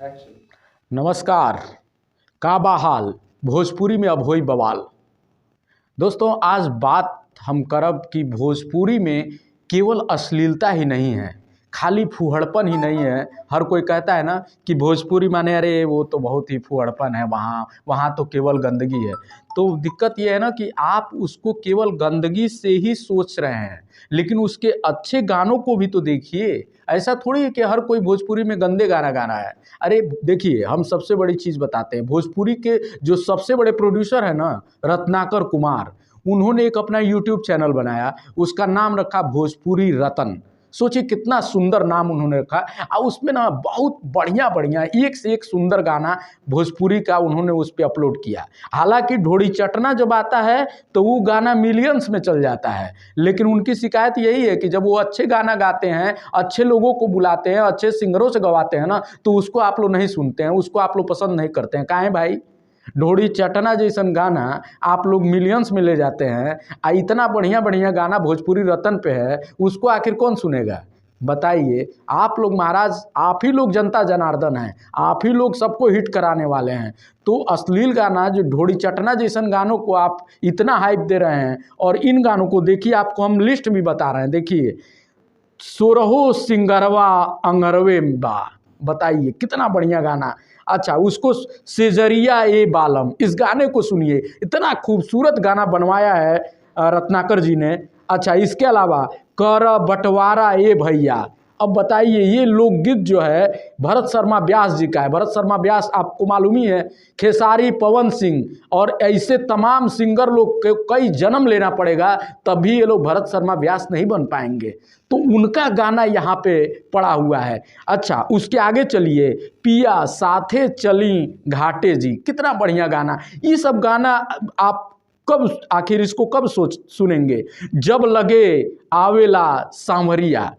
नमस्कार। का बहाल भोजपुरी में अब होई बवाल। दोस्तों, आज बात हम करब कि भोजपुरी में केवल अश्लीलता ही नहीं है, खाली फूहड़पन ही नहीं है। हर कोई कहता है ना कि भोजपुरी माने अरे वो तो बहुत ही फूहड़पन है, वहाँ वहाँ तो केवल गंदगी है। तो दिक्कत ये है ना कि आप उसको केवल गंदगी से ही सोच रहे हैं, लेकिन उसके अच्छे गानों को भी तो देखिए। ऐसा थोड़ी है कि हर कोई भोजपुरी में गंदे गाना गाना है। अरे देखिए, हम सबसे बड़ी चीज़ बताते हैं, भोजपुरी के जो सबसे बड़े प्रोड्यूसर है ना, रत्नाकर कुमार, उन्होंने एक अपना यूट्यूब चैनल बनाया, उसका नाम रखा भोजपुरी रतन। सोचिए कितना सुंदर नाम उन्होंने रखा। और उसमें ना बहुत बढ़िया बढ़िया एक से एक सुंदर गाना भोजपुरी का उन्होंने उस पर अपलोड किया। हालांकि ढोड़ी चटना जब आता है तो वो गाना मिलियंस में चल जाता है, लेकिन उनकी शिकायत यही है कि जब वो अच्छे गाना गाते हैं, अच्छे लोगों को बुलाते हैं, अच्छे सिंगरों से गवाते हैं ना, तो उसको आप लोग नहीं सुनते हैं, उसको आप लोग पसंद नहीं करते हैं। काहे भाई? ढोड़ी चटना जैसन गाना आप लोग मिलियंस में ले जाते हैं, इतना बढ़िया बढ़िया गाना भोजपुरी रतन पे है, उसको आखिर कौन सुनेगा? बताइए। आप लोग महाराज, आप ही लोग जनता जनार्दन हैं, आप ही लोग सबको हिट कराने वाले हैं। तो अश्लील गाना जो ढोड़ी चटना जैसन गानों को आप इतना हाइप दे रहे हैं, और इन गानों को देखिए, आपको हम लिस्ट भी बता रहे हैं। देखिए, सोरहो सिंगरवा अंगरवे बा, बताइए कितना बढ़िया गाना। अच्छा, उसको सेजरिया ए बालम, इस गाने को सुनिए, इतना खूबसूरत गाना बनवाया है रत्नाकर जी ने। अच्छा, इसके अलावा कर बंटवारा ए भैया, अब बताइए, ये लोकगीत जो है भरत शर्मा व्यास जी का है। भरत शर्मा व्यास आपको मालूम ही है, खेसारी, पवन सिंह और ऐसे तमाम सिंगर लोग के कई जन्म लेना पड़ेगा, तभी ये लोग भरत शर्मा व्यास नहीं बन पाएंगे। तो उनका गाना यहाँ पे पड़ा हुआ है। अच्छा, उसके आगे चलिए, पिया साथे चली घाटे जी, कितना बढ़िया गाना। ये सब गाना आप कब, आखिर इसको कब सुनेंगे? जब लगे आवेला सांवरिया,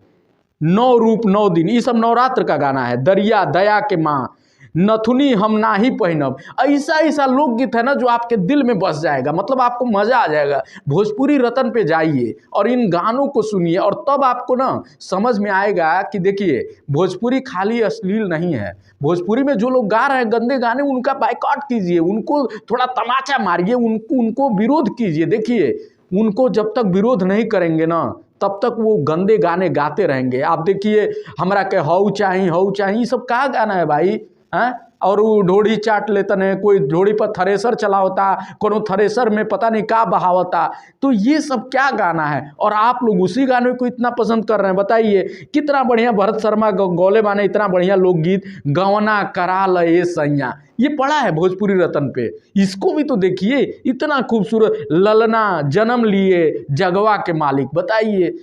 9 रूप 9 दिन, ये सब नवरात्र का गाना है। दरिया दया के माँ, नथुनी हम ना ही पहनब, ऐसा ऐसा लोकगीत है ना जो आपके दिल में बस जाएगा, मतलब आपको मज़ा आ जाएगा। भोजपुरी रतन पे जाइए और इन गानों को सुनिए, और तब आपको ना समझ में आएगा कि देखिए, भोजपुरी खाली अश्लील नहीं है। भोजपुरी में जो लोग गा रहे हैं गंदे गाने, उनका बाइकआउट कीजिए, उनको थोड़ा तमाचा मारिए, उनको विरोध कीजिए। देखिए, उनको जब तक विरोध नहीं करेंगे ना, तब तक वो गंदे गाने गाते रहेंगे। आप देखिए, हमरा के हऊ चाहिए, ये सब का गाना है भाई? हैं? और वो ढोड़ी चाट लेते हैं, कोई ढोड़ी पर थ्रेसर चला होता, कोनो थ्रेसर में पता नहीं क्या बहावता। तो ये सब क्या गाना है, और आप लोग उसी गाने को इतना पसंद कर रहे हैं। बताइए, कितना बढ़िया भरत शर्मा गौले माने, इतना बढ़िया लोकगीत, गवना करा लए सैया, ये पड़ा है भोजपुरी रतन पे। इसको भी तो देखिए, इतना खूबसूरत। ललना जन्म लिए जगवा के मालिक, बताइए,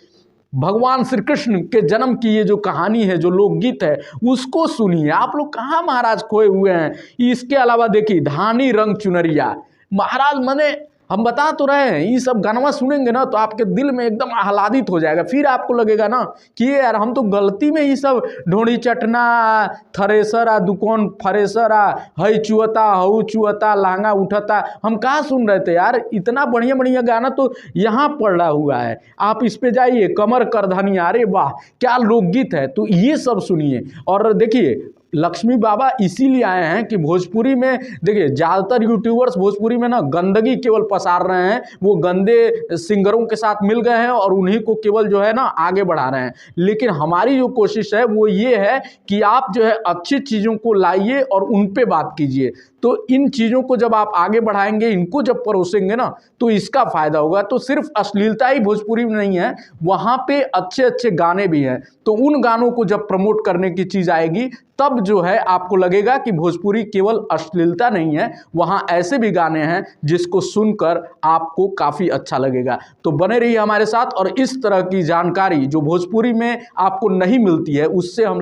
भगवान श्री कृष्ण के जन्म की ये जो कहानी है, जो लोकगीत है, उसको सुनिए। आप लोग कहाँ महाराज खोए हुए हैं? इसके अलावा देखिए, धानी रंग चुनरिया, महाराज मने हम बता तो रहे हैं, ये सब गाना सुनेंगे ना तो आपके दिल में एकदम आह्लादित हो जाएगा। फिर आपको लगेगा ना कि यार, हम तो गलती में ही सब ढोड़ी चटना, थ्रेसर आ, दुकान फरेसर आ, हई चुअता, हऊ चुअता, लहंगा उठता, हम कहाँ सुन रहे थे यार? इतना बढ़िया बढ़िया गाना तो यहाँ पड़ा हुआ है। आप इस पे जाइए, कमर करधनिया, अरे वाह क्या लोकगीत है। तो ये सब सुनिए। और देखिए, लक्ष्मी बाबा इसीलिए आए हैं कि भोजपुरी में, देखिए, ज़्यादातर यूट्यूबर्स भोजपुरी में ना गंदगी केवल पसार रहे हैं, वो गंदे सिंगरों के साथ मिल गए हैं और उन्हीं को केवल जो है ना आगे बढ़ा रहे हैं। लेकिन हमारी जो कोशिश है वो ये है कि आप जो है अच्छी चीज़ों को लाइए और उन पे बात कीजिए। तो इन चीज़ों को जब आप आगे बढ़ाएंगे, इनको जब परोसेंगे ना, तो इसका फ़ायदा होगा। तो सिर्फ अश्लीलता ही भोजपुरी में नहीं है, वहाँ पे अच्छे अच्छे गाने भी हैं। तो उन गानों को जब प्रमोट करने की चीज़ आएगी, तब जो है आपको लगेगा कि भोजपुरी केवल अश्लीलता नहीं है, वहाँ ऐसे भी गाने हैं जिसको सुनकर आपको काफ़ी अच्छा लगेगा। तो बने रहिए हमारे साथ, और इस तरह की जानकारी जो भोजपुरी में आपको नहीं मिलती है, उससे हम